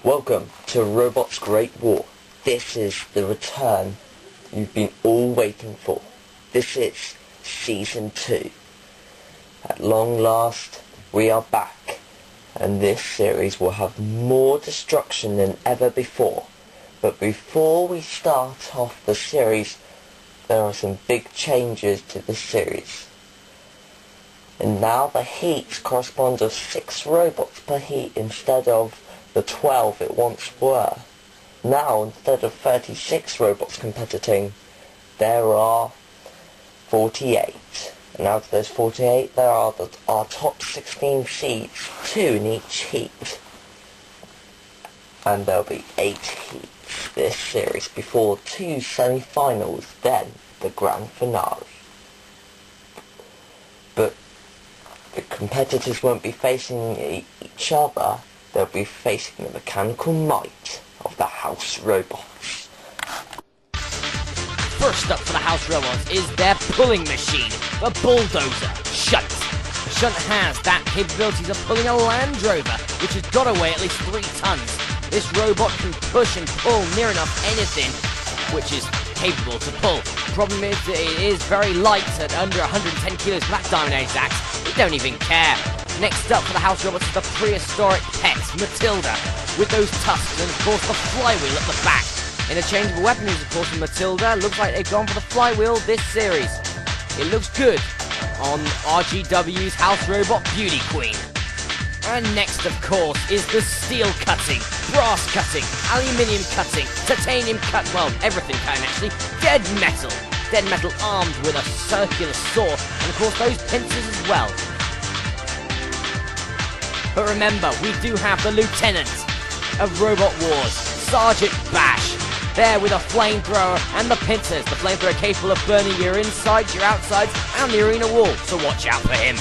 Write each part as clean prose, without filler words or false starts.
Welcome to Robot's Great War. This is the return you've been all waiting for. This is Season 2. At long last, we are back, and this series will have more destruction than ever before. But before we start off the series, there are some big changes to the series. And now the heats correspond to 6 robots per heat instead of the 12 it once were. Now, instead of 36 robots competing, there are 48. And out of those 48, there are our top 16 seeds, 2 in each heat. And there'll be 8 heats this series before 2 semi-finals, then the grand finale. But the competitors won't be facing each other. They'll be facing the mechanical might of the house robots. First up for the house robots is their pulling machine, the bulldozer, Shunt. Shunt has that capability of pulling a Land Rover, which has got to weigh at least 3 tons. This robot can push and pull near enough anything which is capable to pull. Problem is that it is very light at under 110 kilos for that Diamond Age axe. We don't even care. Next up for the house robots is the prehistoric pet, Matilda, with those tusks and of course the flywheel at the back. Interchangeable weaponry, of course, in Matilda. Looks like they've gone for the flywheel this series. It looks good on RGW's house robot Beauty Queen. And next, of course, is the steel cutting, brass cutting, aluminium cutting, titanium cut, well, everything cutting actually, dead metal. Dead metal armed with a circular saw, and of course those pincers as well. But remember, we do have the Lieutenant of Robot Wars, Sergeant Bash, there with a flamethrower and the pincers. The flamethrower capable of burning your insides, your outsides, and the arena wall, so watch out for him.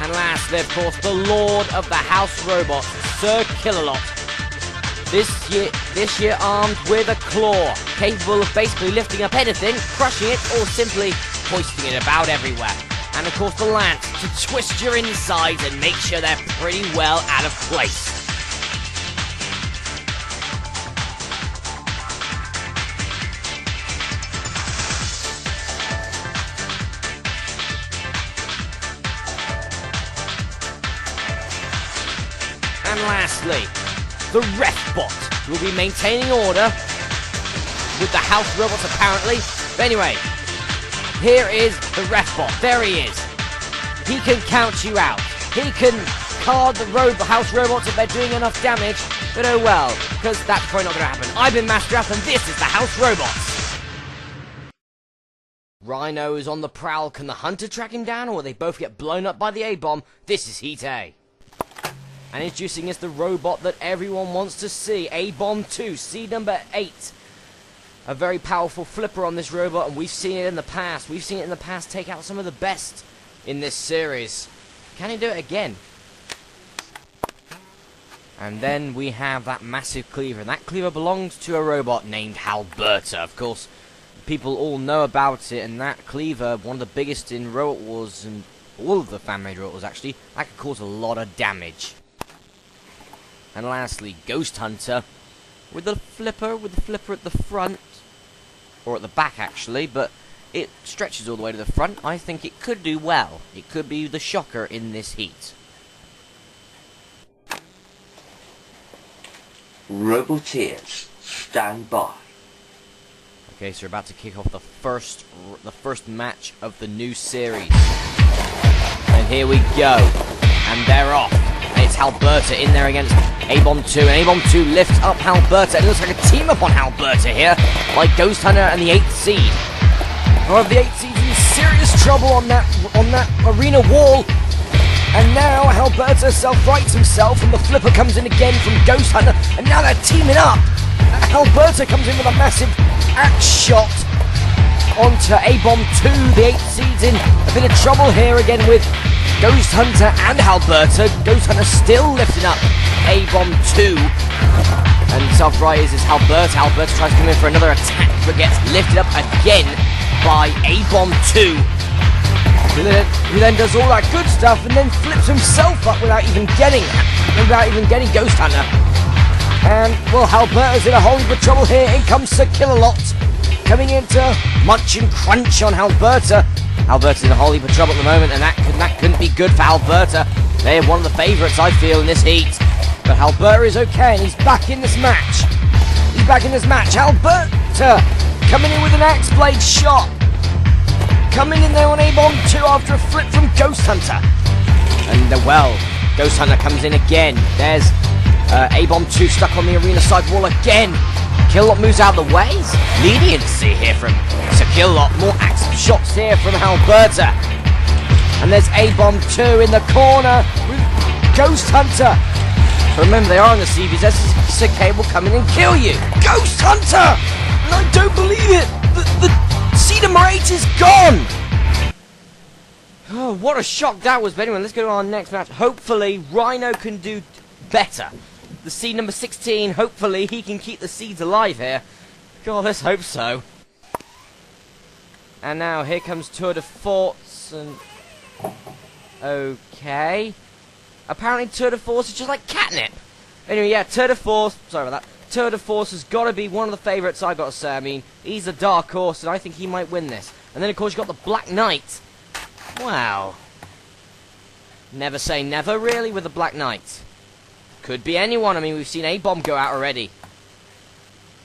And lastly, of course, the Lord of the House Robots, Sir Killalot. This year armed with a claw, capable of basically lifting up anything, crushing it, or simply hoisting it about everywhere. And of course the lance to twist your insides and make sure they're pretty well out of place. And lastly, the Refbot will be maintaining order with the house robots apparently. But anyway, here is the Refbot. There he is. He can count you out. He can card the house robots if they're doing enough damage. But oh well, because that's probably not going to happen. I've been Master F and this is the house robots. Rhino is on the prowl. Can the Hunter track him down, or will they both get blown up by the A-bomb? This is Heat A. And introducing us the robot that everyone wants to see, A-bomb 2, seed number 8. A very powerful flipper on this robot, and we've seen it in the past. We've seen it in the past take out some of the best in this series. Can he do it again? And then we have that massive cleaver, and that cleaver belongs to a robot named Halberda. Of course, people all know about it, and that cleaver, one of the biggest in Robot Wars, and all of the fan-made Robot Wars actually, that could cause a lot of damage. And lastly, Ghost Hunter, with the flipper at the front, or at the back actually, but it stretches all the way to the front. I think it could do well. It could be the shocker in this heat. Roboteers, stand by. Okay, so we're about to kick off the first match of the new series. And here we go. And they're off. And it's Halberda in there against A-bomb 2. And A-bomb 2 lifts up Halberda. It looks like a team up on Halberda here, like Ghost Hunter and the 8th seed. However, the 8th seed's in serious trouble on that arena wall. And now Halberda self-rights himself, and the flipper comes in again from Ghost Hunter. And now they're teaming up. Halberda comes in with a massive axe shot onto A-bomb 2. The 8th seed's in a bit of trouble here again with Ghost Hunter and Halberda. Ghost Hunter still lifting up A-bomb 2. And self-right is Halberda. Halberda tries to come in for another attack, but gets lifted up again by A-Bomb 2. Who then does all that good stuff and then flips himself up without even getting Ghost Hunter. And, well, Halberda's in a whole heap of trouble here. In comes Sir Kill-A-Lot, coming in to munch and crunch on Halberda. Halberda's in a whole heap of trouble at the moment, and that couldn't be good for Halberda. They're one of the favourites, I feel, in this heat. But Halberda is okay, and he's back in this match. He's back in this match. Halberda coming in with an Axe Blade shot. Coming in there on A-Bomb 2 after a flip from Ghost Hunter. And, well, Ghost Hunter comes in again. There's A-Bomb 2 stuck on the arena side wall again. Kill-Lot moves out of the way. Leniency here from Sir Kill-Lot. More axe shots here from Halberda. And there's A-Bomb 2 in the corner with Ghost Hunter. But remember, they are on the CVs. Sir K will come in and kill you. Ghost Hunter! And I don't believe it! The Cedar Rate is gone! Oh, what a shock that was. But anyway, let's go to our next match. Hopefully, Rhino can do better. The seed number 16, hopefully he can keep the seeds alive here. God, let's hope so. And now here comes Tourdeforce and... Okay. Apparently Tourdeforce is just like catnip. Anyway, yeah, Tourdeforce, sorry about that. Tourdeforce has got to be one of the favourites, I got to say. I mean, he's a dark horse and I think he might win this. And then of course you've got the Black Knight. Wow. Never say never, really, with the Black Knight. Could be anyone. I mean, we've seen A-Bomb go out already.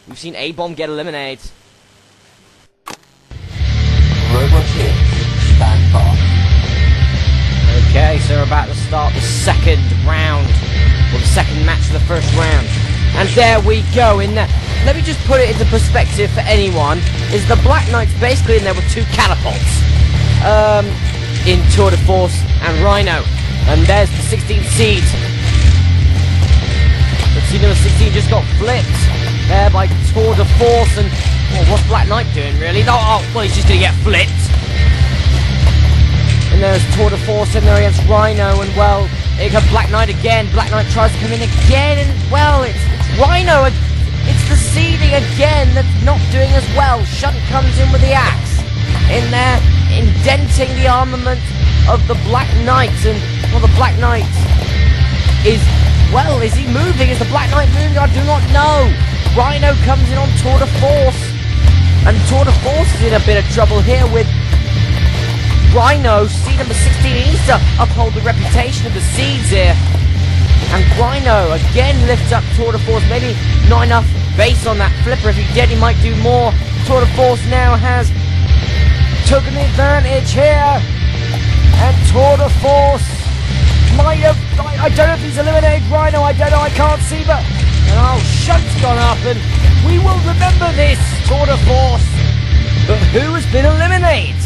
We've seen A-Bomb get eliminated. Robot here, stand by. Okay, so we're about to start the second round. Or the second match of the first round. And there we go. Let me just put it into perspective for anyone. Is the Black Knight's basically in there with two catapults. In Tourdeforce and Rhino. And there's the 16th seed. But seed number 16 just got flipped there by Tourdeforce. And, well, what's Black Knight doing, really? Oh, well, he's just going to get flipped. And there's Tourdeforce in there against Rhino. And, well, here comes Black Knight again. Black Knight tries to come in again. And, well, it's Rhino. It's the seeding again that's not doing as well. Shunt comes in with the axe. In there, indenting the armament of the Black Knight. And, well, the Black Knight is, well, is he moving? Is the Black Knight moving? I do not know. Rhino comes in on Tourdeforce. And Tourdeforce is in a bit of trouble here with Rhino. Seed number 16 needs to uphold the reputation of the seeds here. And Rhino again lifts up Tourdeforce. Maybe not enough base on that flipper. If he did, he might do more. Tourdeforce now has taken the advantage here. And Tourdeforce might have... I don't know if he's eliminated Rhino. I don't know. I can't see. But... And oh, Shunt's gone up. And we will remember this, Tourdeforce. But who has been eliminated?